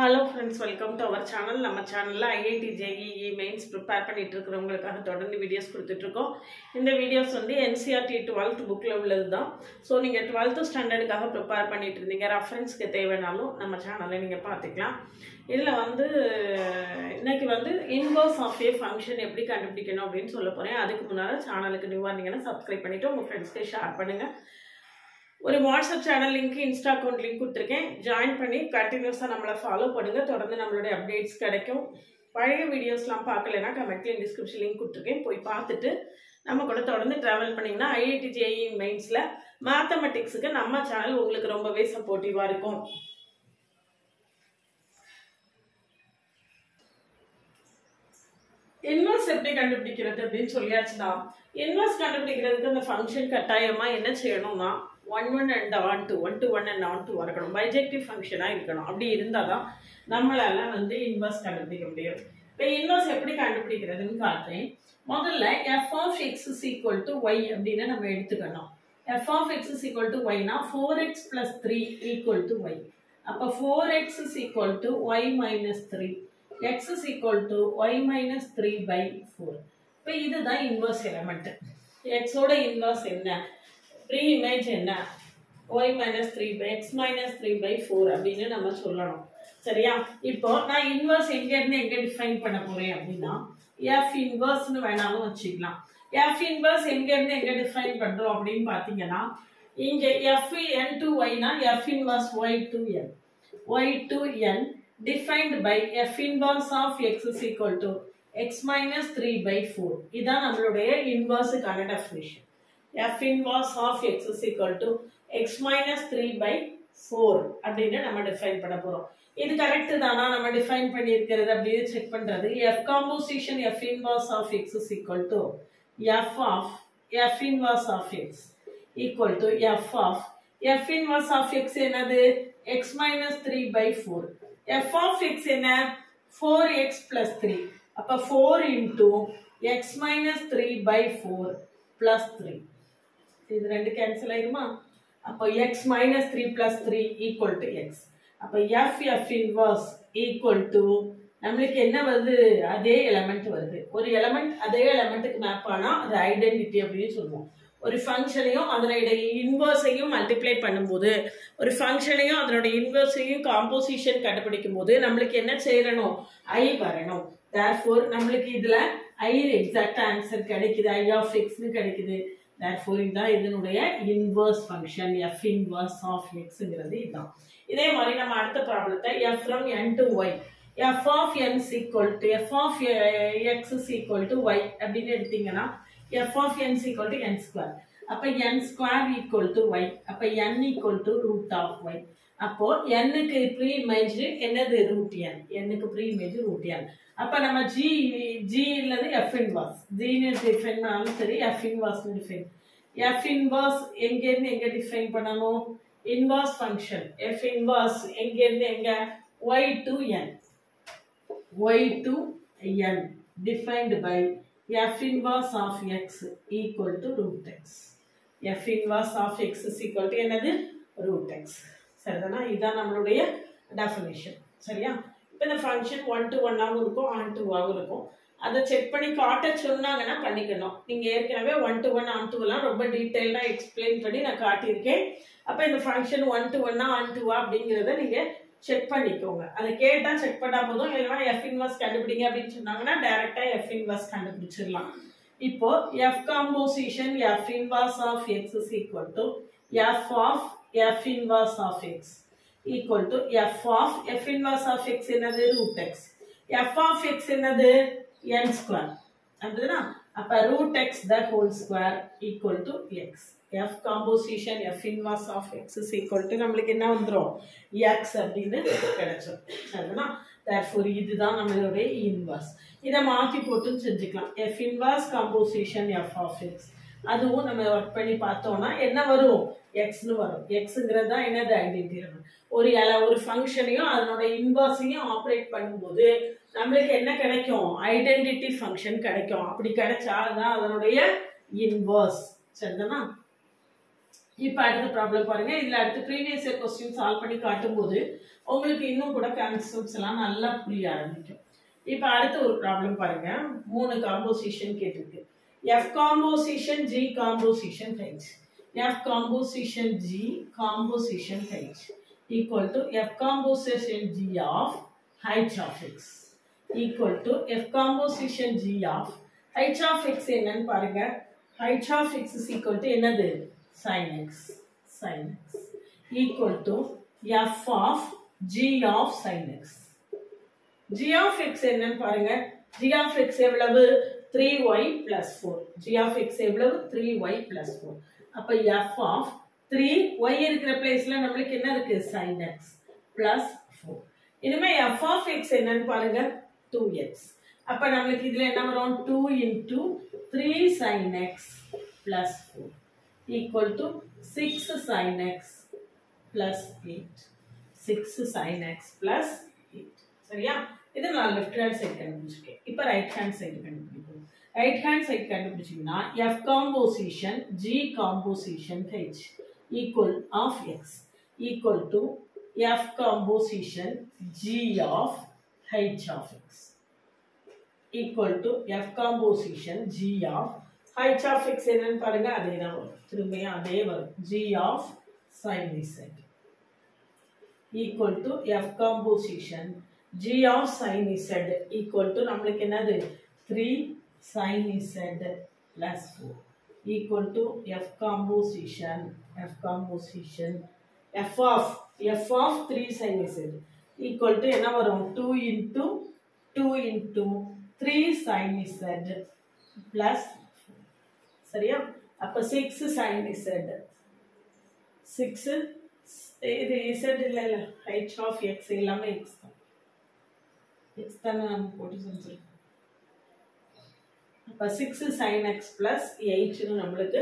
Hello friends, welcome to our channel. நம்ம சேனல்ல IIT JEE mains prepare பண்ணிட்டு இருக்கறவங்களுக்காக தொடர்ந்து வீடியோஸ் கொடுத்துட்டு இருக்கோம். இந்த வீடியோஸ் வந்து NCERT 12th bookல உள்ளதுதான். சோ நீங்க 12th ஸ்டாண்டர்டுக்காக prepare பண்ணிட்டு இருந்தீங்க ரெஃபரன்ஸ்க்கு தேவைனாலும் நம்ம சேனல்ல நீங்க பாத்துக்கலாம். இதுல வந்து இன்னைக்கு வந்து இன்வர்ஸ் ஆஃப் a function எப்படி கண்டுபிடிக்கணும் அப்படினு சொல்ல போறேன். அதுக்கு முன்னால சேனலுக்கு நியூவா இருந்தீங்கன்னா Subscribe பண்ணிட்டு உங்க ஃப்ரெண்ட்ஸ்க்கு ஷேர் பண்ணுங்க. ஒரு WhatsApp channel link Insta account link கொடுத்துருக்கேன். ஜாயின் பண்ணி கண்டினியூஸாக நம்மளை ஃபாலோ பண்ணுங்கள். தொடர்ந்து நம்மளுடைய அப்டேட்ஸ் கிடைக்கும். பழைய வீடியோஸ்லாம் பார்க்கலன்னா கமெண்ட்ல டிஸ்கிரிப்ஷன் லிங்க் கொடுத்துருக்கேன். போய் பார்த்துட்டு நம்ம கூட தொடர்ந்து ட்ராவல் பண்ணிங்கன்னா IIT JEE மெயின்ஸில் மேத்தமெட்டிக்ஸுக்கு நம்ம சேனல் உங்களுக்கு ரொம்பவே சப்போர்ட்டிவாக இருக்கும். இன்வர்ஸ் எப்படி கண்டுபிடிக்கிறது அப்படின்னு சொல்லியாச்சுன்னா, இன்வர்ஸ் கண்டுபிடிக்கிறதுக்கு அந்த ஃபங்க்ஷன் கட்டாயமாக என்ன செய்யணும்னா 1 and on to 1 to 1 and on to இருக்கணும். பைஜெக்டிவ் ஃபங்க்ஷனாக இருக்கணும். அப்படி இருந்தால் தான் நம்மளால வந்து இன்வர்ஸ் கண்டுபிடிக்க முடியும். இப்போ இன்வர்ஸ் எப்படி கண்டுபிடிக்கிறதுன்னு காட்டுறேன். முதல்ல f of x is equal to y அப்படின்னு நம்ம எடுத்துக்கணும். f of x is equal to y னா 4x plus 3 equal to y. அப்போ 4x is equal to y minus 3. x is equal to y minus 3 by 4. இப்போ இதுதான் inverse element. x ஓட inverse என்ன, pre image என்ன, y minus 3 by x minus 3 by 4 அப்படின்னு நம்ம சொல்லணும். சரியா? இப்போ நான் இன்வர்ஸ் எங்க இருந்து எங்க டிஃபைன் பண்ண போறேன் அப்படின்னா f இன்வர்ஸ்னு வேணாலும் வச்சுக்கலாம். f இன்வர்ஸ் எங்க இருந்து எங்க டிஃபைன் பண்றோம் அப்படின்னு பாத்தீங்கன்னா, இங்க f n to y னா f inverse y to n. y to n defined by f inverse of x is equal to x minus 3 by 4. இதான் நம்மளுடைய இன்வர்ஸுக்கான definition. f inverse of x is equal to x minus 3 by 4 அப்படின்னு நம்ம define பண்ண போறோம். இது correct தானா நம்ம define பண்ணியிருக்கிறது அப்படின்னு செக் பண்றது. f composition f inverse of x is equal to f inverse of x equal to f inverse of x என்னது x minus 3 by 4. f of x என்ன 4x plus 3. அப்ப 4 into x minus 3 by 4 plus 3. இது ரெண்டு cancel ஆயிருமா? அப்போ x minus 3 plus 3 equal to x. அப்போ f inverse equal to நம்மளுக்கு என்ன வருது, அதே எலிமெண்ட் வருது. ஒரு எலிமெண்ட் அதே எலிமெண்ட்டுக்கு மேப் ஆனா அது ஐடென்டிட்டி அப்படின்னு சொல்லுவோம். ஒரு ஃபங்க்ஷனையும் அதனுடைய இன்வர்ஸையும் மல்டிப்ளை பண்ணும்போது, ஒரு ஃபங்க்ஷனையும் அதனுடைய இன்வர்ஸையும் காம்போசிஷன் கண்டுபிடிக்கும் போது நம்மளுக்கு என்ன செய்யணும், ஐ வரணும். therefore நம்மளுக்கு இதுல ஐ எக்ஸாக்ட் ஆன்சர் கிடைக்குது, ஐ ஆஃப் எக்ஸ்னு கிடைக்குது. therefore இதுதான் இதனுடைய inverse function f inverse of xங்கிறது இதுதான். இதே மாதிரி நம்ம அடுத்த ப்ராப்ளத்தை f from n to y, f of n is equal to f of x is equal to y அப்படின்னு எடுத்தீங்கன்னா f of n is equal to n square. அப்ப n square equal to y. அப்ப n equal to root of y. அப்போ n க்கு pre image என்னது, root n. n க்கு pre image root n. அப்ப நம்ம g இல்லது f inverse. g னு டிஃபைன் பண்ணாலும் சரி, f inverse னு டிஃபைன். f inverse எங்க இருந்து எங்க டிஃபைன் பண்ணனும், inverse function f inverse எங்க இருந்து எங்க y to n. y to n defined by f inverse of x equal to root x. f inverse of x is equal to என்னது, root x. சரிதானா? இதான் நம்மளுடைய டெஃபினிஷன். சரியா? இப்போ இந்த ஃபங்க்ஷன் 1 to 1 ஆகவும் இருக்கும், on to ஆகவும் இருக்கும். அதை செக் பண்ணி காட்ட சொன்னாங்கன்னா பண்ணிக்கணும். நீங்க ஏற்கனவே 1 to 1 on to எல்லாம் ரொம்ப டீட்டெயில்டா எக்ஸ்பிளைன் பண்ணி நான் காட்டியிருக்கேன். அப்ப இந்த ஃபங்க்ஷன் 1 to 1 on to அப்படிங்கறத நீங்க செக் பண்ணிக்கோங்க. அதை கேட்டா செக் பண்ணா போதும். இல்லைன்னா f இன்வர்ஸ் கண்டுபிடிங்க அப்படின்னு சொன்னாங்கன்னா டைரக்டா f இன்வர்ஸ் கண்டுபிடிச்சிடலாம். இப்போ f composition f inverse of x is equal to f of f inverse of x equal to f of f inverse of x என்னது, root x. f of x என்னது, n square. அப்படினா அப்ப root x the whole square equal to x. f composition f inverse of x is equal to நம்மளுக்கு என்ன வந்துரும், x அப்படின்னு கிடைச்சோம். சரிதானா? therefore இதுதான் நம்மளுடைய இன்வர்ஸ். இதை மாற்றி போட்டு செஞ்சுக்கலாம். f inverse composition f of x. அதுவும் நம்ம ஒர்க் பண்ணி பார்த்தோம்னா என்ன வரும், xன்னு வரும். xங்கிறது தான் என்னது, ஐடென்டிட்டி. ஒரு ஃபங்க்ஷனையும் அதனோட இன்வர்ஸையும் ஆப்ரேட் பண்ணும்போது நம்மளுக்கு என்ன கிடைக்கும், ஐடென்டிட்டி ஃபங்க்ஷன் கிடைக்கும். அப்படி கிடைச்சா தான் அதனுடைய இன்வர்ஸ். சரிதானா? இப்போ அடுத்த ப்ராப்ளம் பாருங்க. இதுல அடுத்து ப்ரீவியஸ் இயர் கொஸ்டின் சால்வ் பண்ணி காட்டும்போது உங்களுக்கு இன்னும் கூட கான்செப்ட்ஸ் எல்லாம் நல்லா புரிய ஆரம்பிக்கும். இப்போ அடுத்த ஒரு ப்ராப்ளம் பாருங்க. 3 காம்போசிஷன் கேட்டிருக்கு. F composition G composition H. F composition G composition H equal to F composition G of H of X equal to F composition G of H of X என்னன்னு பாருங்க. H of X is equal to என்னது? sin x equal to f of g of sin x. g of x என்னன்னு பாருங்க. g of x எவ்வளவு? 3y plus 4. g of x எவ்வளவு? 3y plus 4. அப்ப f of 3y இருக்கிற பிளேஸ்ல நம்மளுக்கு என்ன இருக்கு? sin x plus 4. இனிமே f of x என்னன்னு பாருங்க. 2x. அப்ப நம்மளுக்கு இதுல என்ன வரும்? 2 into 3 sin x plus 4 equal to 6 sin x plus 8. 6 sin x plus 8. சரியா? இது நான் லெஃப்ட் ஹேண்ட் சைடு கண்டுபிடிச்சிருக்கேன். இப்போ ரைட் ஹேண்ட் சைடு கண்டுபிடிப்போம். ரைட் ஹேண்ட் சைடு கண்டுபிடிச்சிங்கன்னா f composition g composition h equal of x equal to f composition g of h of x equal to f composition g of h of x என்னன்னு பாருங்க. அதே தான் வரும். திரும்பியும் அதே வரும். g of sin z equal to f composition g of sin z equal to நம்மளுக்கு என்னது? 3 sin z plus 4 equal to f composition f of 3 sin z equal to என்ன வரும்? 2 into 3 sin z plus சரியா? அப்ப 6 sin z 6 இது z இல்ல h of x எல்லாமே x தான். x தான் நம்ம போட்டு செஞ்சிருக்கோம். அப்ப 6 sin x plus 8 னு நம்மளுக்கு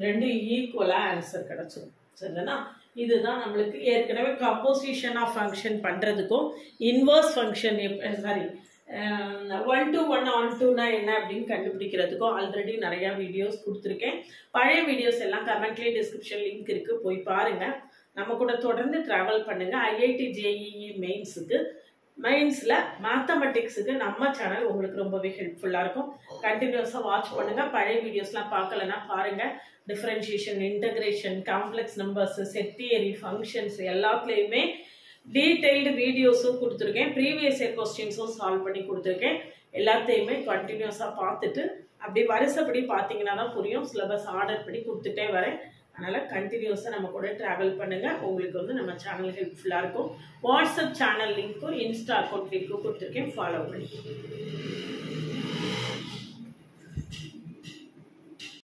ரெண்டு ஈக்குவலா ஆன்சர் கிடைச்சிரும். சரிதானா? இதுதான் நம்மளுக்கு ஏற்கனவே காம்போசிஷன் ஆஃப் ஃபங்க்ஷன் பண்றதுக்கும் inverse function sorry 1 to 1 on 2 என்ன அப்படின்னு கண்டுபிடிக்கிறதுக்கும் ஆல்ரெடி நிறைய வீடியோஸ் கொடுத்துருக்கேன். பழைய வீடியோஸ் எல்லாம் கமெண்ட்லேயே டிஸ்கிரிப்ஷன் லிங்க் இருக்கு, போய் பாருங்க. நம்ம கூட தொடர்ந்து டிராவல் பண்ணுங்க. ஐஐடி ஜேஇஇ மெயின்ஸில் மேத்தமெட்டிக்ஸுக்கு நம்ம சேனல் உங்களுக்கு ரொம்பவே ஹெல்ப்ஃபுல்லாக இருக்கும். கண்டினியூஸாக வாட்ச் பண்ணுங்க. பழைய வீடியோஸ்லாம் பார்க்கலன்னா பாருங்க. Differentiation, integration, complex numbers, set theory, functions எல்லாத்துலேயுமே டீடைல்டு வீடியோஸும் கொடுத்துருக்கேன். ப்ரீவியஸ் இயர் கொஸ்டின்ஸும் சால்வ் பண்ணி கொடுத்துருக்கேன். எல்லாத்தையுமே கண்டினியூஸாக பார்த்துட்டு அப்படி வருஷப்படி பார்த்தீங்கன்னா தான் புரியும். சிலபஸ் ஆர்டர் பண்ணி கொடுத்துட்டே வரேன். அதனால் கண்டினியூஸாக நம்ம கூட ட்ராவல் பண்ணுங்கள். உங்களுக்கு வந்து நம்ம சேனல் ஹெல்ப்ஃபுல்லாக இருக்கும். வாட்ஸ்அப் சேனல் லிங்க்கும் இன்ஸ்டா அக்கௌண்ட் லிங்க்கும் கொடுத்துருக்கேன், ஃபாலோ பண்ணி